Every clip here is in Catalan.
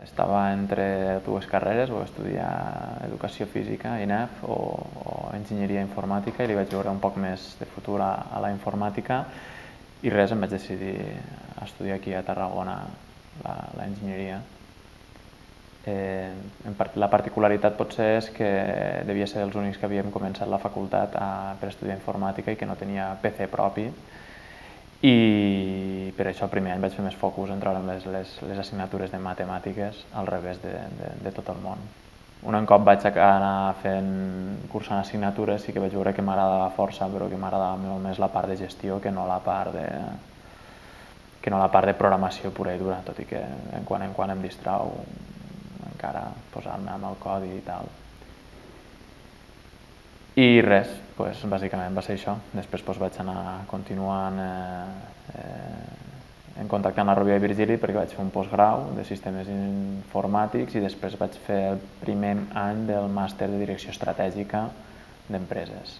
estava entre dues carreres, o estudiar Educació Física, INEF, o Enginyeria Informàtica, i li vaig veure un poc més de futur a la informàtica, i res, em vaig decidir a estudiar aquí a Tarragona l'enginyeria. La particularitat potser és que devia ser els únics que havíem començat la facultat per estudiar informàtica i que no tenia PC propi, i per això el primer any vaig fer més focus en treure les assignatures de matemàtiques al revés de tot el món. Un cop vaig anar cursant assignatures sí que vaig veure que m'agradava força, però que m'agradava molt més la part de gestió que no la part de programació pura i dura, tot i que en quant en quant em distrau encara posar-me amb el codi i tal. I res, bàsicament va ser això. Després vaig anar continuant en contacte amb la Rovira i Virgili perquè vaig fer un postgrau de sistemes informàtics i després vaig fer el primer any del màster de direcció estratègica d'empreses.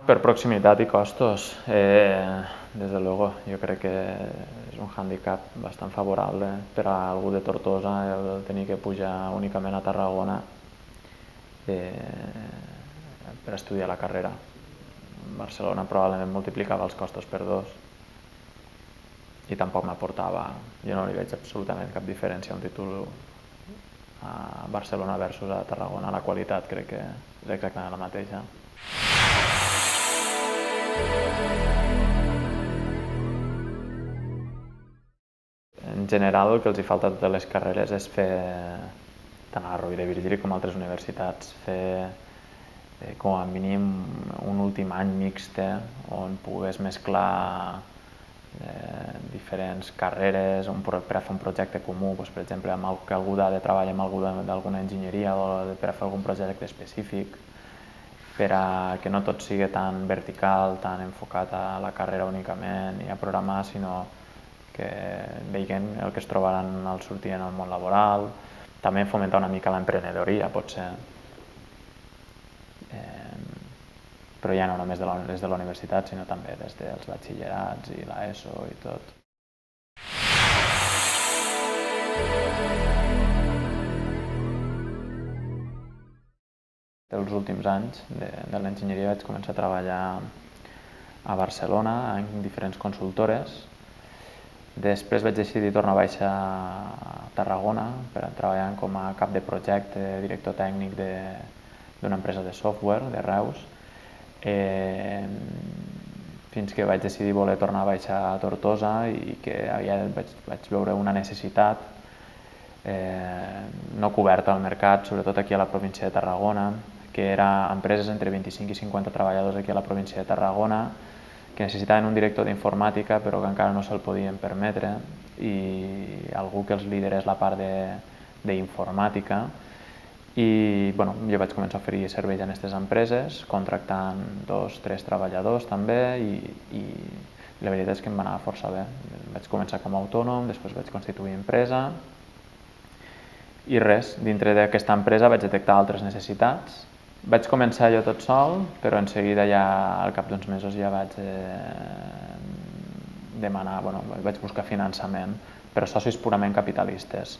Per proximitat i costos, des de luego, jo crec que és un hàndicap bastant favorable per a algú de Tortosa el tenir que pujar únicament a Tarragona per estudiar la carrera. Barcelona probablement multiplicava els costos per 2 i tampoc m'aportava, jo no li veig absolutament cap diferència a un títol a Barcelona versus a Tarragona. La qualitat crec que és exactament la mateixa. En general, el que els falta a totes les carreres és fer, tant a la Rovira i Virgili com a altres universitats, fer com a mínim un últim any mixte on pogués mesclar diferents carreres per a fer un projecte comú, per exemple, que algú ha de treballar amb algú d'alguna enginyeria o per a fer algun projecte específic, per a que no tot sigui tan vertical, tan enfocat a la carrera únicament i a programar, sinó que vegin el que es trobaran al sortir en el món laboral. També fomentar una mica l'emprenedoria, potser, però ja no només des de la universitat, sinó també des dels batxillerats i l'ESO i tot. Els últims anys de l'enginyeria vaig començar a treballar a Barcelona en diferents consultores. Després vaig decidir tornar a baixar a Tarragona per treballar com a cap de projecte, director tècnic d'una empresa de software de Reus, fins que vaig decidir voler tornar a baixar a Tortosa i que vaig veure una necessitat no coberta al mercat, sobretot aquí a la província de Tarragona, que era empreses entre 25 i 50 treballadors aquí a la província de Tarragona que necessitaven un director d'informàtica però que encara no se'l podien permetre i algú que els liderés la part d'informàtica. I jo vaig començar a oferir serveis a aquestes empreses, contractant 2 o 3 treballadors també, i la veritat és que em va anar força bé. Vaig començar com a autònom, després vaig constituir empresa i res, dintre d'aquesta empresa vaig detectar altres necessitats. Vaig començar jo tot sol, però en seguida ja al cap d'uns mesos ja vaig demanar, vaig buscar finançament per a socis purament capitalistes.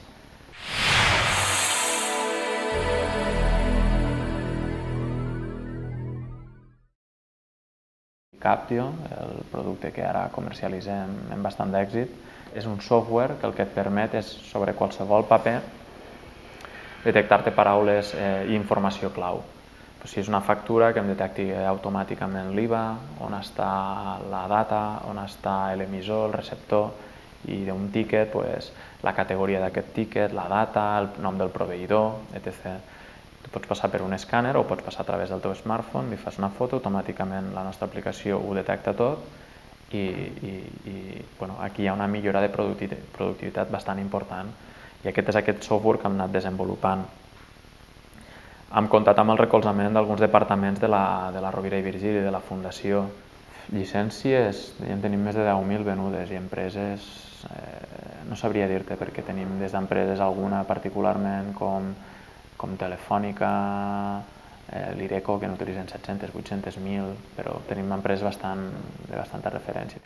Captio, el producte que ara comercialitzem amb bastant d'èxit, és un software que el que et permet és, sobre qualsevol paper, detectar-te paraules i informació clau. Si és una factura, que em detecti automàticament l'IVA, on està la data, on està l'emissor, el receptor, i d'un tiquet, la categoria d'aquest tiquet, la data, el nom del proveïdor, etc. Tu pots passar per un escàner o pots passar a través del teu smartphone, li fas una foto, automàticament la nostra aplicació ho detecta tot i aquí hi ha una millora de productivitat bastant important i aquest és aquest software que hem anat desenvolupant. Hem comptat amb el recolzament d'alguns departaments de la Rovira i Virgili, de la Fundació. Llicències, ja en tenim més de 10.000 venudes i empreses, no sabria dir-te perquè tenim des d'empreses alguna particularment com Telefònica, l'Ireco, que n'utilitzen 700, 800, 1.000, però tenim empreses de bastanta referència.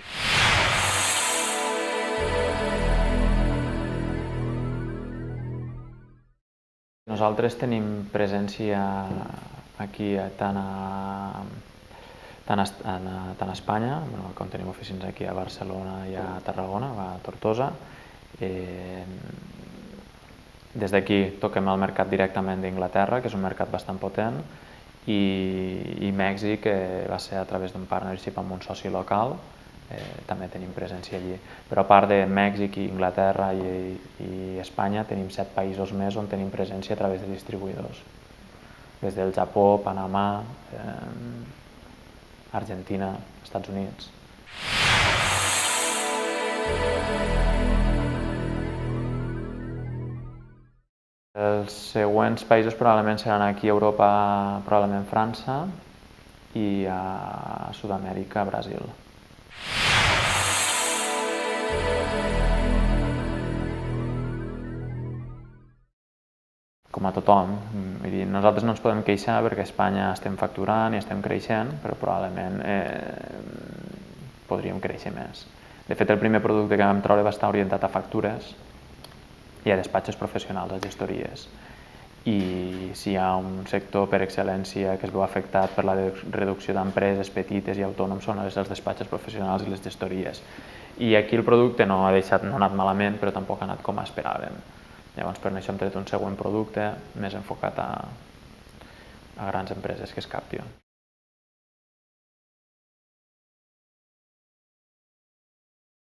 Nosaltres tenim presència aquí tant a Espanya, com tenim oficines aquí a Barcelona i a Tarragona, a Tortosa. Des d'aquí toquem el mercat directament d'Inglaterra, que és un mercat bastant potent, i Mèxic va ser a través d'un partnership amb un soci local, també tenim presència allí. Però a part de Mèxic, Inglaterra i Espanya, tenim 7 països més on tenim presència a través de distribuïdors. Des del Japó, Panamà, Argentina, Estats Units. Els següents països probablement seran aquí a Europa, probablement França, i a Sud-amèrica, Brasil. Com a tothom, nosaltres no ens podem queixar perquè a Espanya estem facturant i estem creixent, però probablement podríem créixer més. De fet, el primer producte que vam treure va estar orientat a factures i a despatxos professionals, a gestories. I si hi ha un sector per excel·lència que es veu afectat per la reducció d'empreses petites i autònoms són els despatxos professionals i les gestories. I aquí el producte no ha anat malament, però tampoc ha anat com esperàvem. Llavors, per això hem tret un següent producte més enfocat a grans empreses, que és Caption.